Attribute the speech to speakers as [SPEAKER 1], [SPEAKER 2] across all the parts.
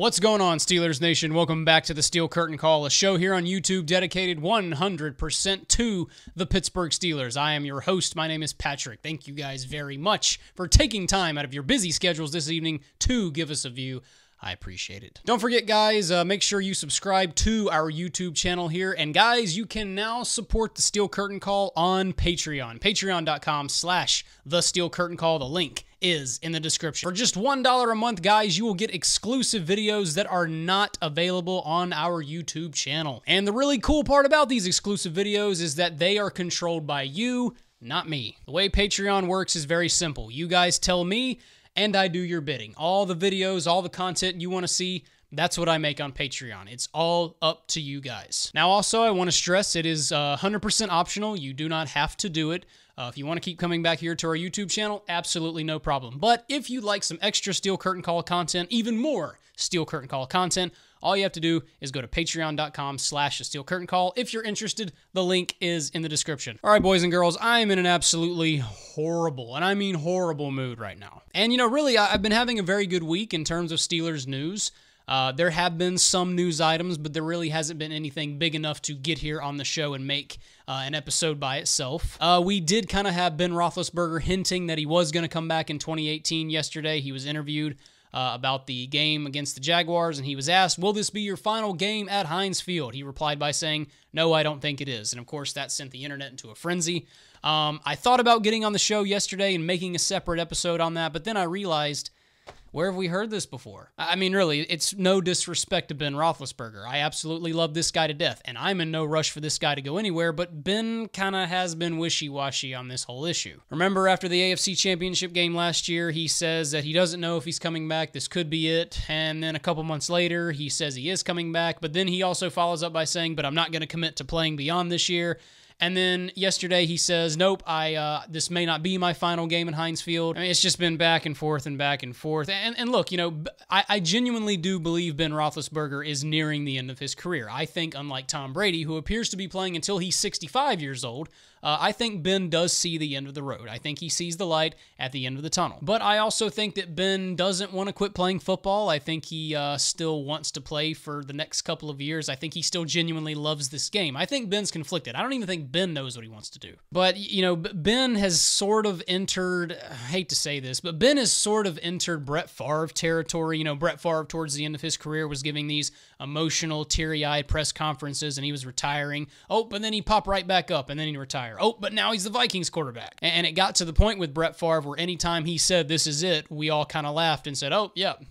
[SPEAKER 1] What's going on, Steelers Nation? Welcome back to the Steel Curtain Call, a show here on YouTube dedicated 100% to the Pittsburgh Steelers. I am your host. My name is Patrick. Thank you guys very much for taking time out of your busy schedules this evening to give us a view. I appreciate it. Don't forget, guys, make sure you subscribe to our YouTube channel here. And guys, you can now support the Steel Curtain Call on Patreon. Patreon.com/The Steel Curtain Call. The link is in the description. For just $1 a month, guys, you will get exclusive videos that are not available on our YouTube channel. And the really cool part about these exclusive videos is that they are controlled by you, not me. The way Patreon works is very simple. You guys tell me, and I do your bidding. All the videos, all the content you want to see, that's what I make on Patreon. It's all up to you guys. Now, also, I want to stress it is 100% optional. You do not have to do it. If you want to keep coming back here to our YouTube channel, absolutely no problem. But if you'd like some extra Steel Curtain Call content, even more Steel Curtain Call content, all you have to do is go to patreon.com/The Steel Curtain Call. If you're interested, the link is in the description. All right, boys and girls, I am in an absolutely horrible, and I mean horrible mood right now. And, you know, really, I've been having a very good week in terms of Steelers news. There have been some news items, but there really hasn't been anything big enough to get here on the show and make an episode by itself. We did kind of have Ben Roethlisberger hinting that he was going to come back in 2018 yesterday. He was interviewed about the game against the Jaguars, and he was asked, will this be your final game at Heinz Field? He replied by saying, no, I don't think it is. And of course, that sent the internet into a frenzy. I thought about getting on the show yesterday and making a separate episode on that, but then I realized, where have we heard this before? I mean, really, it's no disrespect to Ben Roethlisberger. I absolutely love this guy to death, and I'm in no rush for this guy to go anywhere, but Ben kind of has been wishy-washy on this whole issue. Remember, after the AFC Championship game last year, he says that he doesn't know if he's coming back, this could be it, and then a couple months later, he says he is coming back, but then he also follows up by saying, but I'm not going to commit to playing beyond this year. And then yesterday he says, nope, this may not be my final game at Heinz Field. I mean, it's just been back and forth and back and forth. And look, you know, I genuinely do believe Ben Roethlisberger is nearing the end of his career. I think, unlike Tom Brady, who appears to be playing until he's 65 years old, I think Ben does see the end of the road. I think he sees the light at the end of the tunnel. But I also think that Ben doesn't want to quit playing football. I think he still wants to play for the next couple of years. I think he still genuinely loves this game. I think Ben's conflicted. I don't even think Ben knows what he wants to do. But, you know, Ben has sort of entered, I hate to say this, but Ben has sort of entered Brett Favre territory. You know, Brett Favre, towards the end of his career, was giving these emotional, teary-eyed press conferences, and he was retiring. Oh, but then he popped right back up, and then he retired. Oh, but now he's the Vikings quarterback. And it got to the point with Brett Favre where anytime he said, this is it, we all kind of laughed and said, oh, yep,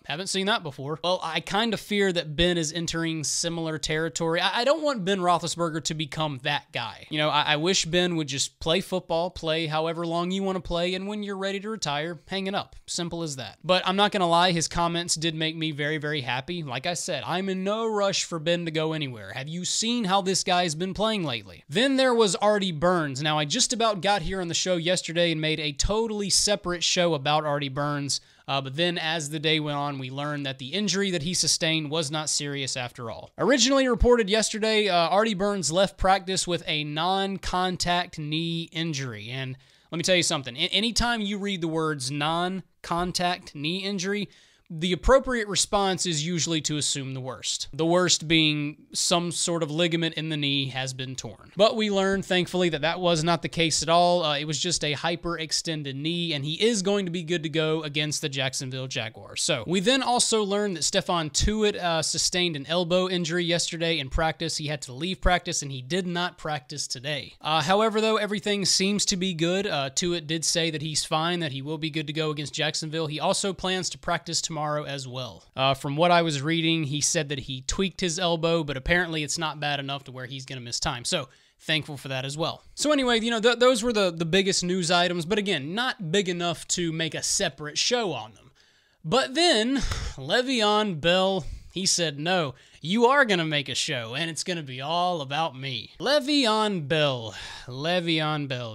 [SPEAKER 1] haven't seen that before. Well, I kind of fear that Ben is entering similar territory. I don't want Ben Roethlisberger to become that guy. You know, I wish Ben would just play football, play however long you want to play, and when you're ready to retire, hang it up. Simple as that. But I'm not going to lie, his comments did make me very, very happy. Like I said, I'm in no rush for Ben to go anywhere. Have you seen how this guy's been playing lately? Then there was Artie Burns. Now, I just about got here on the show yesterday and made a totally separate show about Artie Burns, but then as the day went on, we learned that the injury that he sustained was not serious after all. Originally reported yesterday, Artie Burns left practice with a non-contact knee injury, and let me tell you something. Anytime you read the words non-contact knee injury, the appropriate response is usually to assume the worst. The worst being some sort of ligament in the knee has been torn. But we learned, thankfully, that that was not the case at all. It was just a hyperextended knee, and he is going to be good to go against the Jacksonville Jaguars. So we then also learned that Stephon Tuitt sustained an elbow injury yesterday in practice. He had to leave practice, and he did not practice today. However, though, everything seems to be good. Tuitt did say that he's fine, that he will be good to go against Jacksonville. He also plans to practice tomorrow as well. From what I was reading, he said that he tweaked his elbow, but apparently it's not bad enough to where he's going to miss time. So thankful for that as well. So anyway, you know, those were the biggest news items, but again, not big enough to make a separate show on them. But then Le'Veon Bell, he said, no, you are going to make a show, and it's going to be all about me. Le'Veon Bell,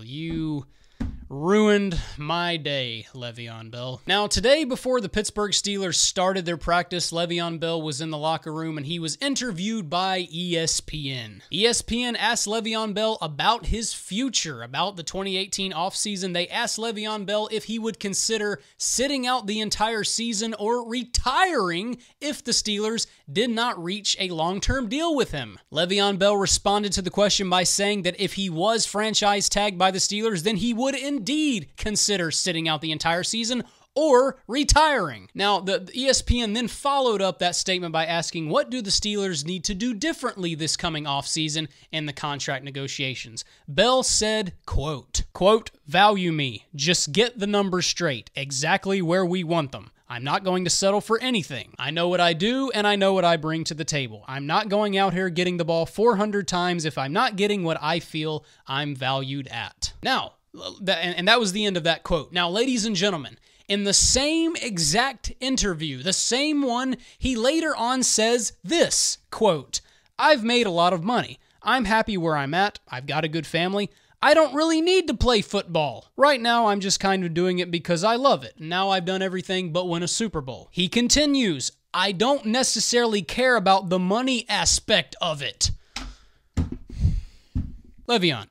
[SPEAKER 1] you Ruined my day, Le'Veon Bell. Now, today, before the Pittsburgh Steelers started their practice, Le'Veon Bell was in the locker room and he was interviewed by ESPN. ESPN asked Le'Veon Bell about his future, about the 2018 offseason. They asked Le'Veon Bell if he would consider sitting out the entire season or retiring if the Steelers did not reach a long-term deal with him. Le'Veon Bell responded to the question by saying that if he was franchise tagged by the Steelers, then he would indeed consider sitting out the entire season or retiring. Now, the ESPN then followed up that statement by asking, what do the Steelers need to do differently this coming offseason in the contract negotiations? Bell said, quote, value me. Just get the numbers straight, exactly where we want them. I'm not going to settle for anything. I know what I do, and I know what I bring to the table. I'm not going out here getting the ball 400 times if I'm not getting what I feel I'm valued at. Now, that was the end of that quote. Now, ladies and gentlemen, in the same exact interview, the same one, he later on says this, quote, I've made a lot of money. I'm happy where I'm at. I've got a good family. I don't really need to play football. Right now, I'm just kind of doing it because I love it. Now I've done everything but win a Super Bowl. He continues, I don't necessarily care about the money aspect of it. Le'Veon,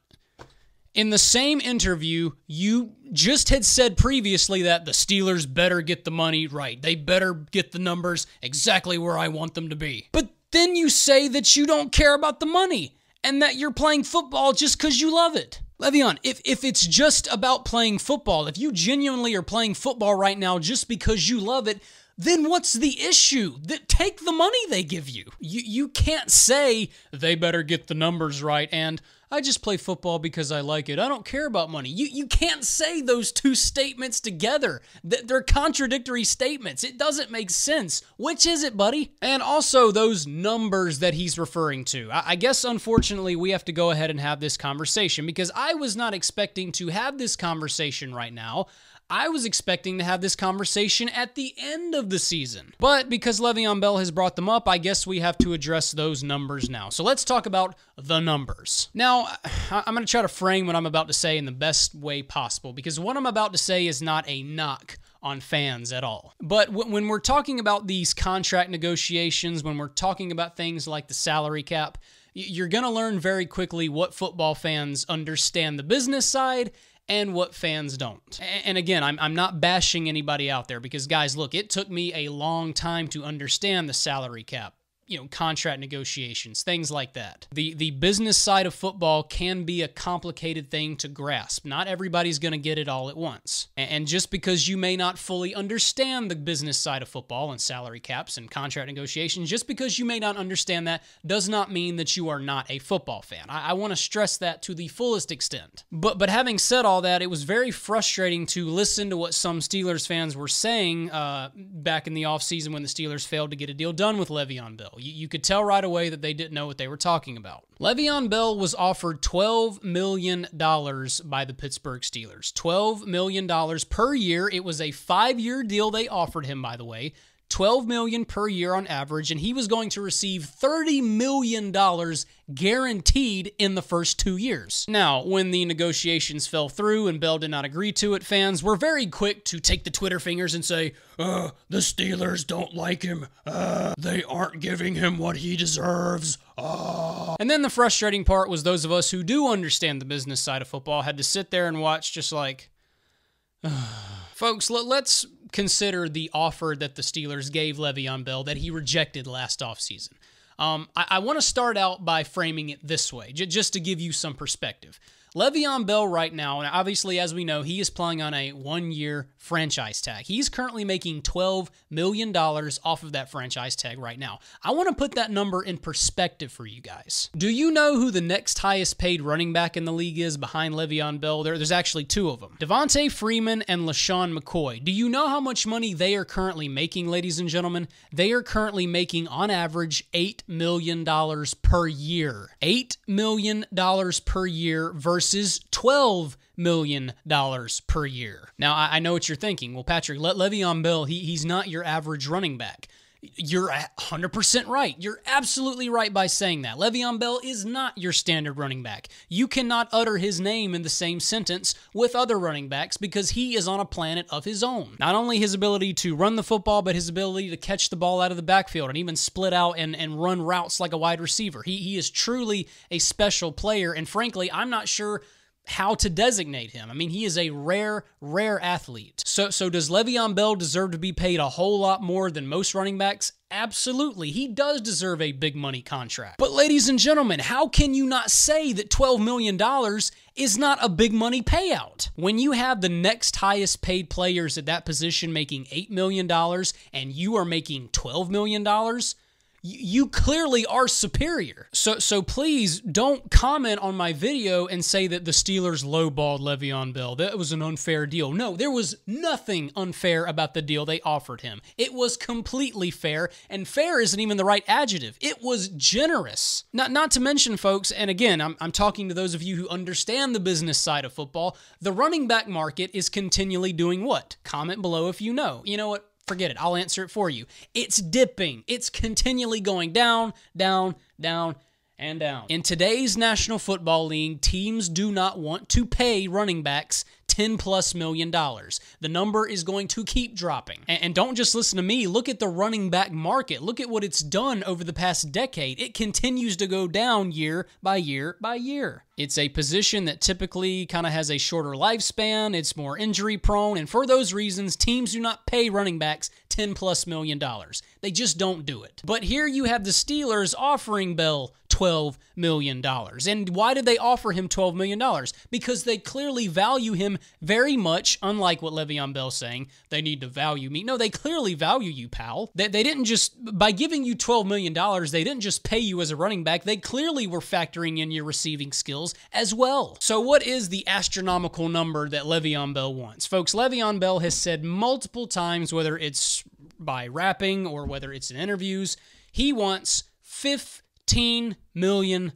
[SPEAKER 1] in the same interview, you just had said previously that the Steelers better get the money right. They better get the numbers exactly where I want them to be. But then you say that you don't care about the money and that you're playing football just because you love it. Le'Veon, if it's just about playing football, if you genuinely are playing football right now just because you love it, then what's the issue? Take the money they give you. You can't say they better get the numbers right and I just play football because I like it. I don't care about money. You can't say those two statements together. They're contradictory statements. It doesn't make sense. Which is it, buddy? And also those numbers that he's referring to. I guess, unfortunately, we have to go ahead and have this conversation because I was not expecting to have this conversation right now. I was expecting to have this conversation at the end of the season. But because Le'Veon Bell has brought them up, I guess we have to address those numbers now. So let's talk about the numbers. Now, I'm going to try to frame what I'm about to say in the best way possible because what I'm about to say is not a knock on fans at all. But when we're talking about these contract negotiations, when we're talking about things like the salary cap, you're going to learn very quickly what football fans understand the business side and what fans don't. And again, I'm not bashing anybody out there because, guys, look, it took me a long time to understand the salary cap, contract negotiations, things like that. The business side of football can be a complicated thing to grasp. Not everybody's going to get it all at once. And just because you may not fully understand the business side of football and salary caps and contract negotiations, just because you may not understand that does not mean that you are not a football fan. I want to stress that to the fullest extent. But having said all that, it was very frustrating to listen to what some Steelers fans were saying back in the offseason when the Steelers failed to get a deal done with Le'Veon Bell. You could tell right away that they didn't know what they were talking about. Le'Veon Bell was offered $12 million by the Pittsburgh Steelers. $12 million per year. It was a 5-year deal they offered him, by the way. $12 million per year on average, and he was going to receive $30 million guaranteed in the first 2 years. Now, when the negotiations fell through and Bell did not agree to it, fans were very quick to take the Twitter fingers and say, the Steelers don't like him. They aren't giving him what he deserves. And then the frustrating part was those of us who do understand the business side of football had to sit there and watch just like, folks, let's consider the offer that the Steelers gave Le'Veon Bell that he rejected last offseason. I want to start out by framing it this way, just to give you some perspective. Le'Veon Bell right now, and obviously as we know, he is playing on a 1-year franchise tag. He's currently making $12 million off of that franchise tag right now. I want to put that number in perspective for you guys. Do you know who the next highest paid running back in the league is behind Le'Veon Bell? There's actually 2 of them. Devontae Freeman and LaShawn McCoy. Do you know how much money they are currently making, ladies and gentlemen? They are currently making, on average, $8 million per year. $8 million per year versus $12 million per year. Now, I know what you're thinking. Well, Patrick, Le'Veon Bell, he's not your average running back. You're 100% right. You're absolutely right by saying that. Le'Veon Bell is not your standard running back. You cannot utter his name in the same sentence with other running backs because he is on a planet of his own. Not only his ability to run the football, but his ability to catch the ball out of the backfield and even split out and run routes like a wide receiver. He is truly a special player, and frankly, I'm not sure how to designate him. I mean, he is a rare athlete. So does Le'Veon Bell deserve to be paid a whole lot more than most running backs? Absolutely. He does deserve a big money contract. But ladies and gentlemen, how can you not say that $12 million is not a big money payout? When you have the next highest paid players at that position making $8 million and you are making $12 million, you clearly are superior. So please don't comment on my video and say that the Steelers lowballed Le'Veon Bell. That was an unfair deal. No, there was nothing unfair about the deal they offered him. It was completely fair, and fair isn't even the right adjective. It was generous. Not to mention, folks, and again, I'm talking to those of you who understand the business side of football, the running back market is continually doing what? Comment below if you know. You know what? Forget it. I'll answer it for you. It's dipping. It's continually going down, down, down, and down. In today's National Football League, teams do not want to pay running backs $10+ million. The number is going to keep dropping. And don't just listen to me. Look at the running back market. Look at what it's done over the past decade. It continues to go down year by year by year. It's a position that typically kind of has a shorter lifespan. It's more injury prone. And for those reasons, teams do not pay running backs $10+ million. They just don't do it. But here you have the Steelers offering Bell $12 million. And why did they offer him $12 million? Because they clearly value him very much, unlike what Le'Veon Bell's saying. They need to value me. No, they clearly value you, pal. They didn't just, by giving you $12 million, they didn't just pay you as a running back. They clearly were factoring in your receiving skills as well. So what is the astronomical number that Le'Veon Bell wants? Folks, Le'Veon Bell has said multiple times, whether it's by rapping or whether it's in interviews, he wants $15 million.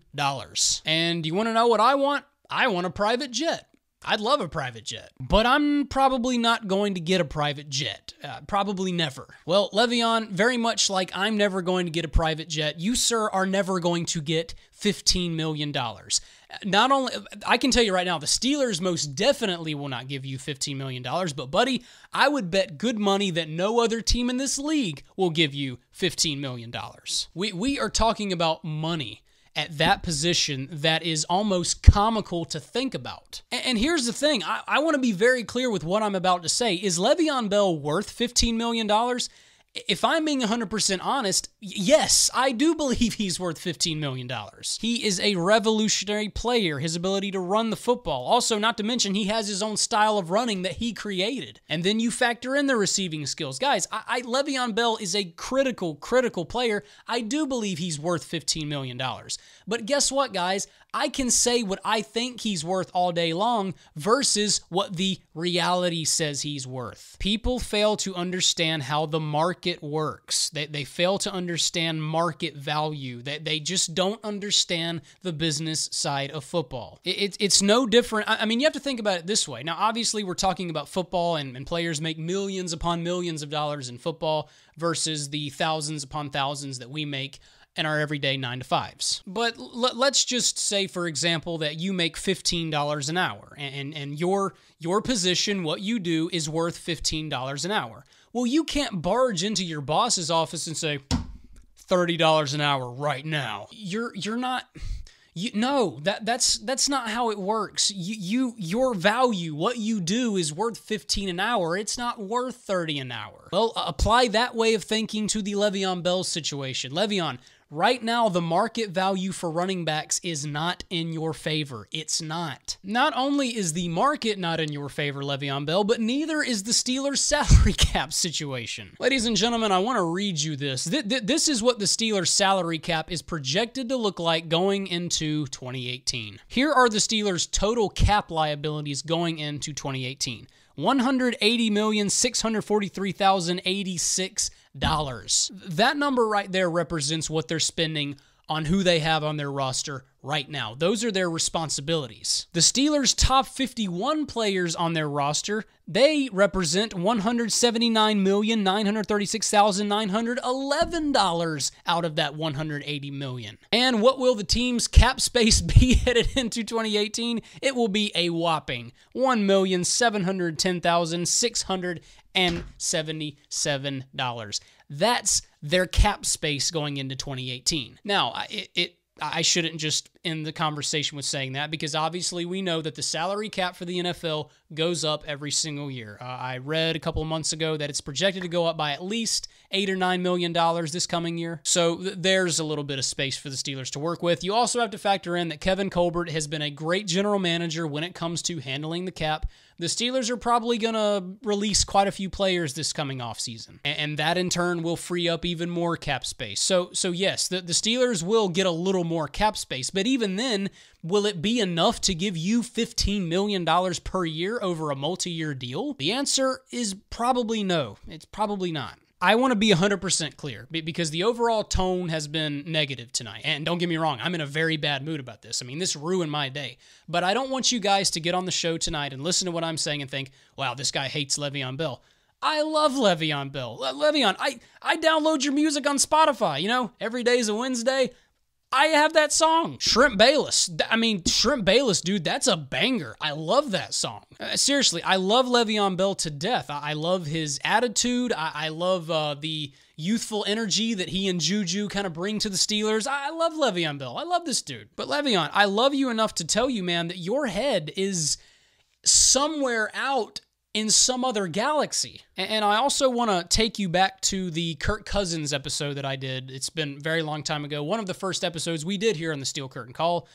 [SPEAKER 1] And you want to know what I want? I want a private jet. I'd love a private jet, but I'm probably not going to get a private jet. Probably never. Well, Le'Veon, very much like I'm never going to get a private jet, you, sir, are never going to get $15 million. Not only, I can tell you right now, the Steelers most definitely will not give you $15 million, but buddy, I would bet good money that no other team in this league will give you $15 million. We are talking about money at that position that is almost comical to think about. And here's the thing. I want to be very clear with what I'm about to say. Is Le'Veon Bell worth $15 million? If I'm being 100% honest, yes, I do believe he's worth $15 million. He is a revolutionary player, his ability to run the football. Also, not to mention, he has his own style of running that he created. And then you factor in the receiving skills. Guys, Le'Veon Bell is a critical player. I do believe he's worth $15 million. But guess what, guys? I can say what I think he's worth all day long versus what the reality says he's worth. People fail to understand how the market works. They fail to understand market value. They just don't understand the business side of football. It's no different. I mean, you have to think about it this way. Now, obviously, we're talking about football, and players make millions upon millions of dollars in football versus the thousands upon thousands that we make in our everyday 9-to-5s. But let's just say, for example, that you make $15 an hour, and your position, what you do, is worth $15 an hour. Well, you can't barge into your boss's office and say, $30 an hour right now. You're not... No, that's not how it works. Your value, what you do, is worth $15 an hour. It's not worth $30 an hour. Well, apply that way of thinking to the Le'Veon Bell situation. Le'Veon, right now, the market value for running backs is not in your favor. It's not. Not only is the market not in your favor, Le'Veon Bell, but neither is the Steelers' salary cap situation. Ladies and gentlemen, I want to read you this. This is what the Steelers' salary cap is projected to look like going into 2018. Here are the Steelers' total cap liabilities going into 2018. $180,643,086. That number right there represents what they're spending on who they have on their roster right now. Those are their responsibilities. The Steelers' top 51 players on their roster, they represent $179,936,911 out of that $180 million. And what will the team's cap space be headed into 2018? It will be a whopping $1,710,677. That's their cap space going into 2018. Now, I shouldn't just end the conversation with saying that, because obviously we know that the salary cap for the NFL goes up every single year. I read a couple of months ago that it's projected to go up by at least $8 or $9 million this coming year. So there's a little bit of space for the Steelers to work with. You also have to factor in that Kevin Colbert has been a great general manager when it comes to handling the cap. The Steelers are probably going to release quite a few players this coming offseason, and that in turn will free up even more cap space. So yes, the Steelers will get a little more cap space, but even then, will it be enough to give you $15 million per year over a multi-year deal? The answer is probably no. It's probably not. I want to be 100% clear, because the overall tone has been negative tonight. And don't get me wrong, I'm in a very bad mood about this. I mean, this ruined my day. But I don't want you guys to get on the show tonight and listen to what I'm saying and think, wow, this guy hates Le'Veon Bell. I love Le'Veon Bell. Le'Veon, I download your music on Spotify. You know, every day is a Wednesday. I have that song, Shrimp Bayless. I mean, Shrimp Bayless, dude, that's a banger. I love that song. Seriously, I love Le'Veon Bell to death. I love his attitude. I love the youthful energy that he and Juju kind of bring to the Steelers. I love Le'Veon Bell. I love this dude. But Le'Veon, I love you enough to tell you, man, that your head is somewhere out in some other galaxy. And I also want to take you back to the Kirk Cousins episode that I did. It's been a very long time ago. One of the first episodes we did here on the Steel Curtain Call.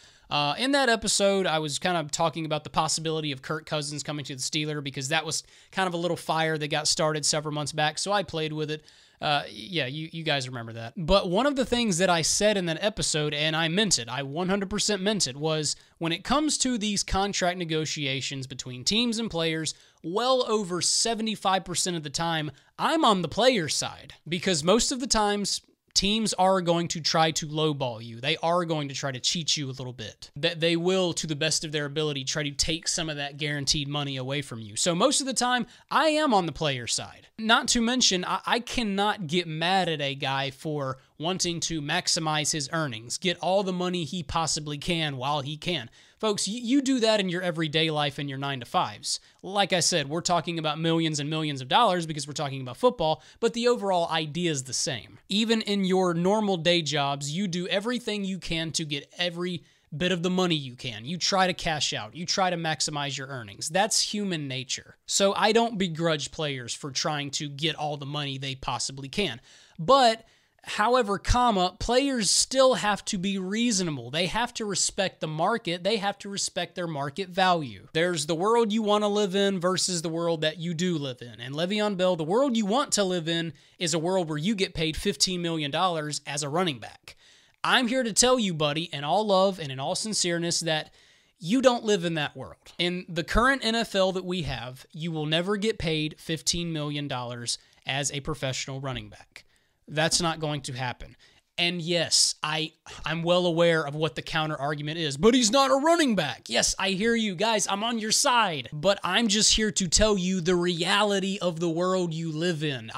[SPEAKER 1] In that episode, I was kind of talking about the possibility of Kirk Cousins coming to the Steelers, because that was kind of a little fire that got started several months back, so I played with it. Yeah, you guys remember that. But one of the things that I said in that episode, and I meant it, I 100% meant it, was when it comes to these contract negotiations between teams and players, well over 75% of the time, I'm on the player's side. Because most of the times, teams are going to try to lowball you. They are going to try to cheat you a little bit. They will, to the best of their ability, try to take some of that guaranteed money away from you. So most of the time, I am on the player's side. Not to mention, I cannot get mad at a guy for wanting to maximize his earnings, get all the money he possibly can while he can. Folks, you do that in your everyday life in your 9-to-5s. Like I said, we're talking about millions and millions of dollars because we're talking about football, but the overall idea is the same. Even in your normal day jobs, you do everything you can to get every bit of the money you can. You try to cash out. You try to maximize your earnings. That's human nature. So I don't begrudge players for trying to get all the money they possibly can. But however, players still have to be reasonable. They have to respect the market. They have to respect their market value. There's the world you want to live in versus the world that you do live in. And Le'Veon Bell, the world you want to live in is a world where you get paid $15 million as a running back. I'm here to tell you, buddy, in all love and in all sincereness, that you don't live in that world. In the current NFL that we have, you will never get paid $15 million as a professional running back. That's not going to happen. And yes, I'm well aware of what the counter argument is, but he's not a running back. Yes, I hear you guys. I'm on your side, but I'm just here to tell you the reality of the world you live in.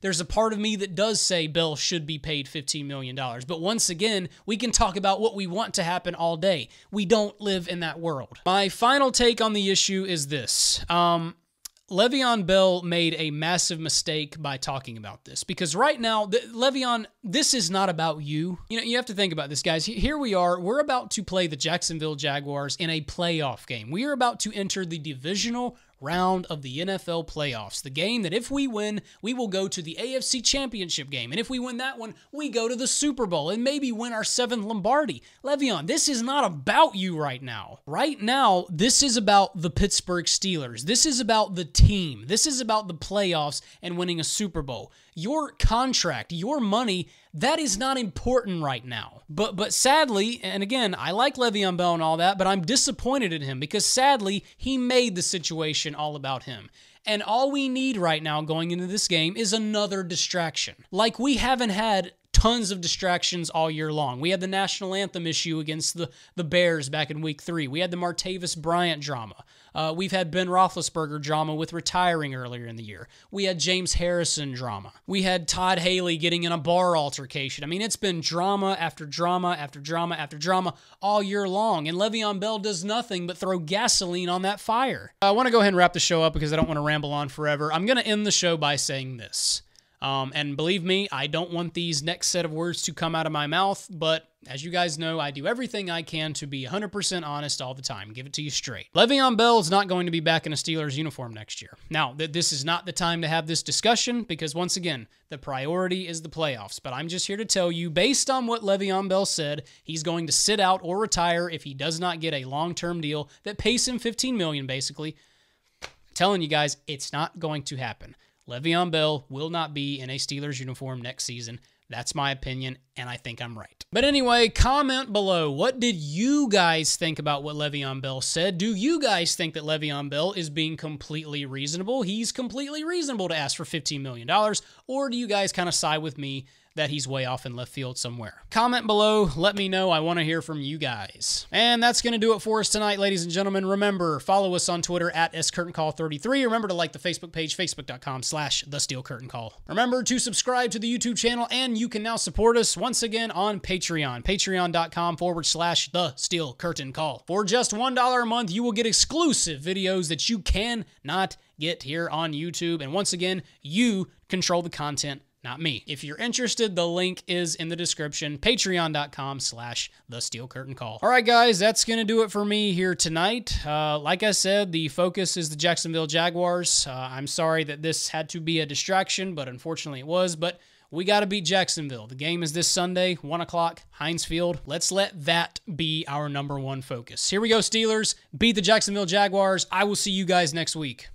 [SPEAKER 1] There's a part of me that does say Bell should be paid $15 million, but once again, we can talk about what we want to happen all day. We don't live in that world. My final take on the issue is this. Le'Veon Bell made a massive mistake by talking about this, because right now, Le'Veon, this is not about you. You know, you have to think about this, guys. Here we are. We're about to play the Jacksonville Jaguars in a playoff game. We are about to enter the divisional round of the NFL playoffs. The game that if we win, we will go to the AFC Championship game. And if we win that one, we go to the Super Bowl and maybe win our 7th Lombardi. Le'Veon, this is not about you right now. Right now, this is about the Pittsburgh Steelers. This is about the team. This is about the playoffs and winning a Super Bowl. Your contract, your money, that is not important right now. But sadly, and again, I like Le'Veon Bell and all that, but I'm disappointed in him because sadly, he made the situation all about him. And all we need right now going into this game is another distraction. Like we haven't had tons of distractions all year long. We had the national anthem issue against the Bears back in week 3. We had the Martavis Bryant drama. We've had Ben Roethlisberger drama with retiring earlier in the year. We had James Harrison drama. We had Todd Haley getting in a bar altercation. I mean, it's been drama after drama after drama after drama all year long, and Le'Veon Bell does nothing but throw gasoline on that fire. I want to go ahead and wrap the show up because I don't want to ramble on forever. I'm going to end the show by saying this. And believe me, I don't want these next set of words to come out of my mouth, but as you guys know, I do everything I can to be 100% honest all the time. Give it to you straight. Le'Veon Bell is not going to be back in a Steelers uniform next year. Now, this is not the time to have this discussion because, once again, the priority is the playoffs. But I'm just here to tell you, based on what Le'Veon Bell said, he's going to sit out or retire if he does not get a long-term deal that pays him $15 million, basically. I'm telling you guys, it's not going to happen. Le'Veon Bell will not be in a Steelers uniform next season. That's my opinion, and I think I'm right. But anyway, comment below. What did you guys think about what Le'Veon Bell said? Do you guys think that Le'Veon Bell is being completely reasonable? He's completely reasonable to ask for $15 million, or do you guys kind of side with me that he's way off in left field somewhere? Comment below. Let me know. I want to hear from you guys. And that's going to do it for us tonight, ladies and gentlemen. Remember, follow us on Twitter at SCurtainCall33. Remember to like the Facebook page, facebook.com/TheSteelCurtainCall. Remember to subscribe to the YouTube channel, and you can now support us once again on Patreon, patreon.com/TheSteelCurtainCall. For just $1 a month, you will get exclusive videos that you cannot get here on YouTube. And once again, you control the content, not me. If you're interested, the link is in the description, patreon.com/TheSteelCurtainCall. All right, guys, that's going to do it for me here tonight. Like I said, the focus is the Jacksonville Jaguars. I'm sorry that this had to be a distraction, but unfortunately it was. But we got to beat Jacksonville. The game is this Sunday, 1 o'clock, Heinz Field. Let's let that be our #1 focus. Here we go, Steelers. Beat the Jacksonville Jaguars. I will see you guys next week.